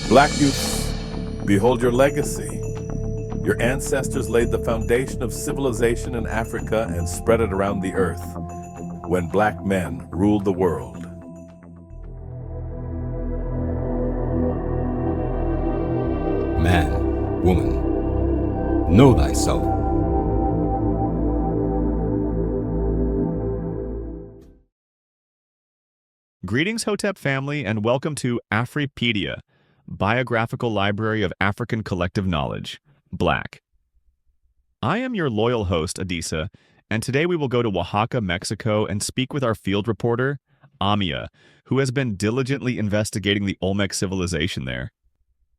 Black youths, behold your legacy. Your ancestors laid the foundation of civilization in Africa and spread it around the earth when black men ruled the world. Man, woman, know thyself. Greetings, Hotep family, and welcome to Afripedia, Biographical Library of African Collective Knowledge, Black. I am your loyal host, Adisa, and today we will go to Oaxaca, Mexico, and speak with our field reporter, Amia, who has been diligently investigating the Olmec civilization there.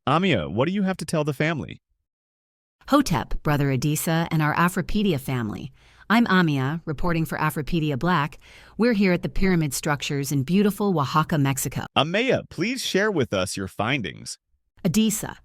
Amia, what do you have to tell the family? Hotep, Brother Adisa, and our Afripedia family. I'm Amia, reporting for Afripedia Black. We're here at the pyramid structures in beautiful Oaxaca, Mexico. Amia, please share with us your findings. Adisa.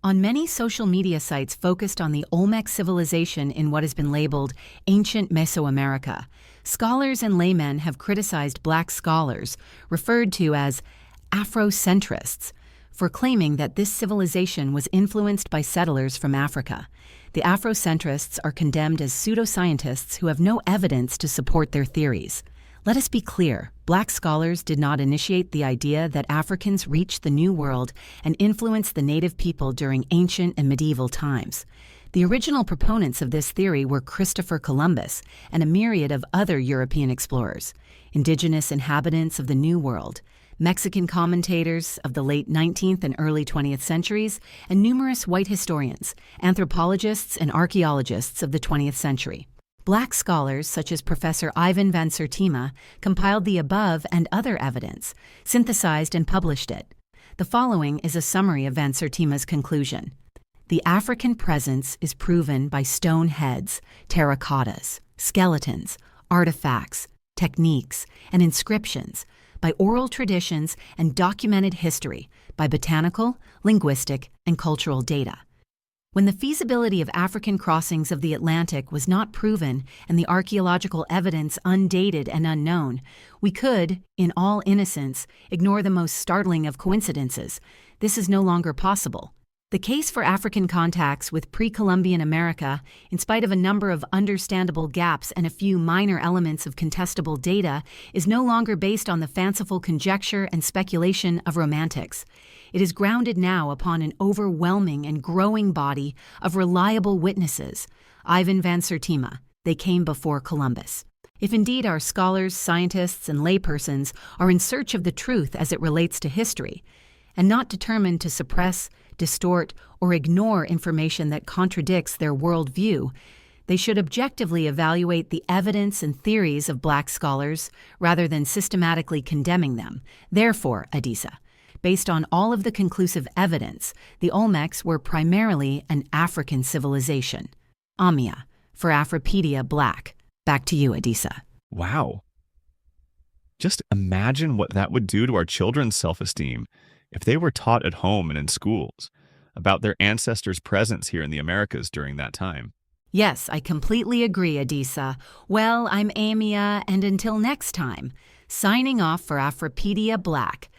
On many social media sites focused on the Olmec civilization in what has been labeled ancient Mesoamerica, scholars and laymen have criticized black scholars, referred to as Afrocentrists, for claiming that this civilization was influenced by settlers from Africa. The Afrocentrists are condemned as pseudoscientists who have no evidence to support their theories. Let us be clear, black scholars did not initiate the idea that Africans reached the New World and influenced the native people during ancient and medieval times. The original proponents of this theory were Christopher Columbus and a myriad of other European explorers, indigenous inhabitants of the New World, Mexican commentators of the late 19th and early 20th centuries, and numerous white historians, anthropologists, and archaeologists of the 20th century. Black scholars such as Professor Ivan van Sertima compiled the above and other evidence, synthesized and published it. The following is a summary of van Sertima's conclusion. The African presence is proven by stone heads, terracottas, skeletons, artifacts, techniques, and inscriptions, by oral traditions and documented history, by botanical, linguistic, and cultural data. When the feasibility of African crossings of the Atlantic was not proven and the archaeological evidence undated and unknown, we could, in all innocence, ignore the most startling of coincidences. This is no longer possible. The case for African contacts with pre-Columbian America, in spite of a number of understandable gaps and a few minor elements of contestable data, is no longer based on the fanciful conjecture and speculation of romantics. It is grounded now upon an overwhelming and growing body of reliable witnesses. Ivan van Sertima, they came before Columbus. If indeed our scholars, scientists, and laypersons are in search of the truth as it relates to history, and not determined to suppress, distort, or ignore information that contradicts their worldview, they should objectively evaluate the evidence and theories of black scholars rather than systematically condemning them. Therefore, Adisa, based on all of the conclusive evidence, the Olmecs were primarily an African civilization. Amia, for Afripedia Black. Back to you, Adisa. Wow. Just imagine what that would do to our children's self-esteem if they were taught at home and in schools about their ancestors' presence here in the Americas during that time. Yes, I completely agree, Adisa. Well, I'm Amia, and until next time, signing off for Afripedia Black.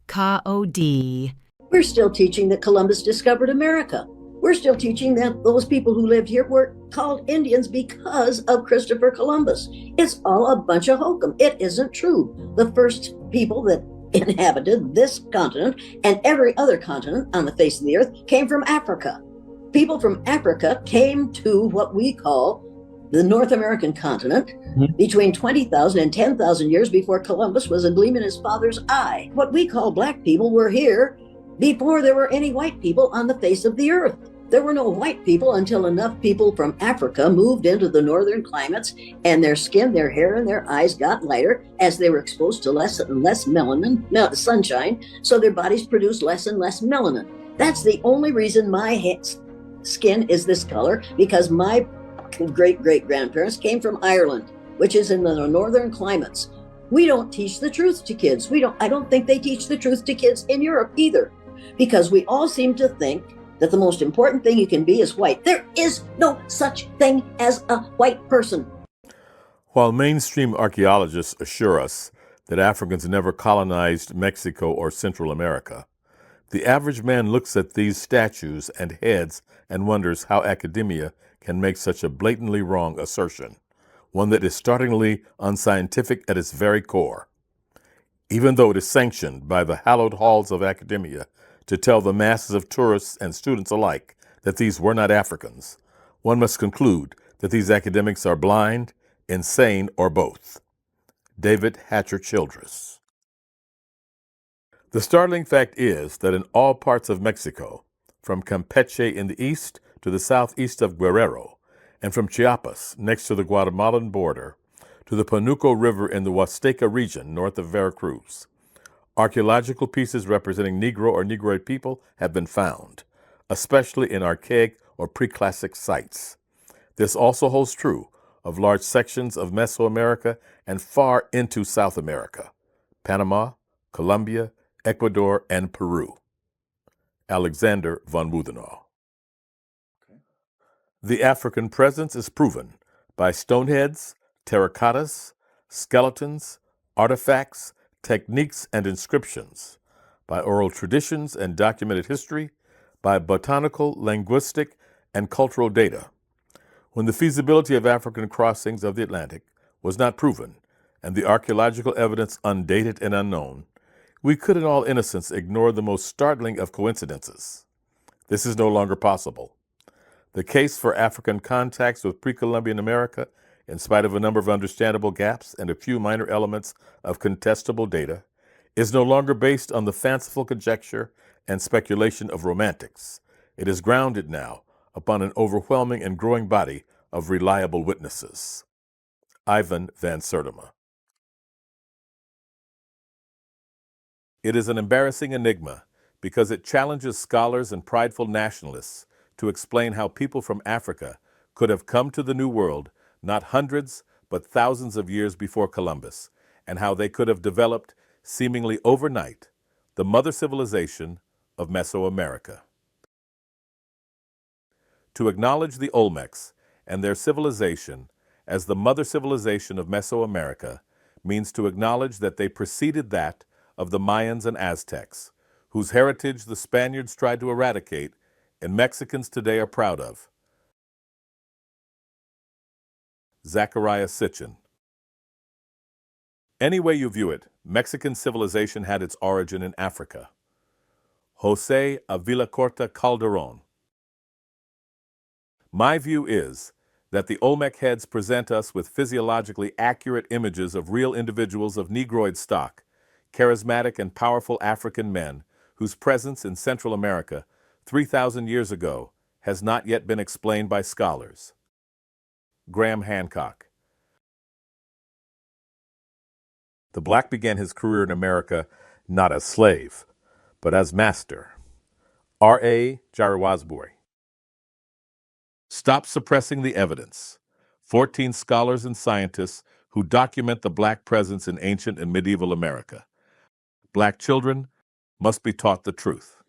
Ka-O-D. We're still teaching that Columbus discovered America. We're still teaching that those people who lived here were called Indians because of Christopher Columbus. It's all a bunch of hokum. It isn't true. The first people that inhabited this continent and every other continent on the face of the earth came from Africa. People from Africa came to what we call the North American continent between 20,000 and 10,000 years before Columbus was a gleam in his father's eye. What we call black people were here before there were any white people on the face of the earth. There were no white people until enough people from Africa moved into the northern climates, and their skin, their hair, and their eyes got lighter as they were exposed to less and less sunshine, so their bodies produced less and less melanin. That's the only reason my skin is this color, because my great-great-grandparents came from Ireland, which is in the northern climates. We don't teach the truth to kids. I don't think they teach the truth to kids in Europe either, because we all seem to think that the most important thing you can be is white. There is no such thing as a white person. While mainstream archaeologists assure us that Africans never colonized Mexico or Central America, The average man looks at these statues and heads and wonders how academia can make such a blatantly wrong assertion, one that is startlingly unscientific at its very core. Even though it is sanctioned by the hallowed halls of academia to tell the masses of tourists and students alike that these were not Africans, one must conclude that these academics are blind, insane, or both. David Hatcher Childress. The startling fact is that in all parts of Mexico, from Campeche in the east to the southeast of Guerrero, and from Chiapas, next to the Guatemalan border, to the Panuco River in the Huasteca region north of Veracruz, archaeological pieces representing Negro or Negroid people have been found, especially in archaic or pre-classic sites. This also holds true of large sections of Mesoamerica and far into South America, Panama, Colombia, Ecuador, and Peru. Alexander von Wudenau. The African presence is proven by stoneheads, terracottas, skeletons, artifacts, techniques, and inscriptions, by oral traditions and documented history, by botanical, linguistic, and cultural data. When the feasibility of African crossings of the Atlantic was not proven, and the archaeological evidence undated and unknown, we could in all innocence ignore the most startling of coincidences. This is no longer possible. The case for African contacts with pre-Columbian America, in spite of a number of understandable gaps and a few minor elements of contestable data, is no longer based on the fanciful conjecture and speculation of romantics. It is grounded now upon an overwhelming and growing body of reliable witnesses. Ivan van Sertima. It is an embarrassing enigma because it challenges scholars and prideful nationalists to explain how people from Africa could have come to the New World not hundreds but thousands of years before Columbus, and how they could have developed, seemingly overnight, the mother civilization of Mesoamerica. To acknowledge the Olmecs and their civilization as the mother civilization of Mesoamerica means to acknowledge that they preceded that of the Mayans and Aztecs, whose heritage the Spaniards tried to eradicate and Mexicans today are proud of. Zachariah Sitchin. Any way you view it, Mexican civilization had its origin in Africa. Jose Avilacorta Calderon. My view is that the Olmec heads present us with physiologically accurate images of real individuals of Negroid stock, charismatic and powerful African men whose presence in Central America 3,000 years ago has not yet been explained by scholars. Graham Hancock. The Black began his career in America not as slave, but as master. R.A. Jarawazburi. Stop suppressing the evidence. 14 scholars and scientists who document the Black presence in ancient and medieval America. Black children must be taught the truth.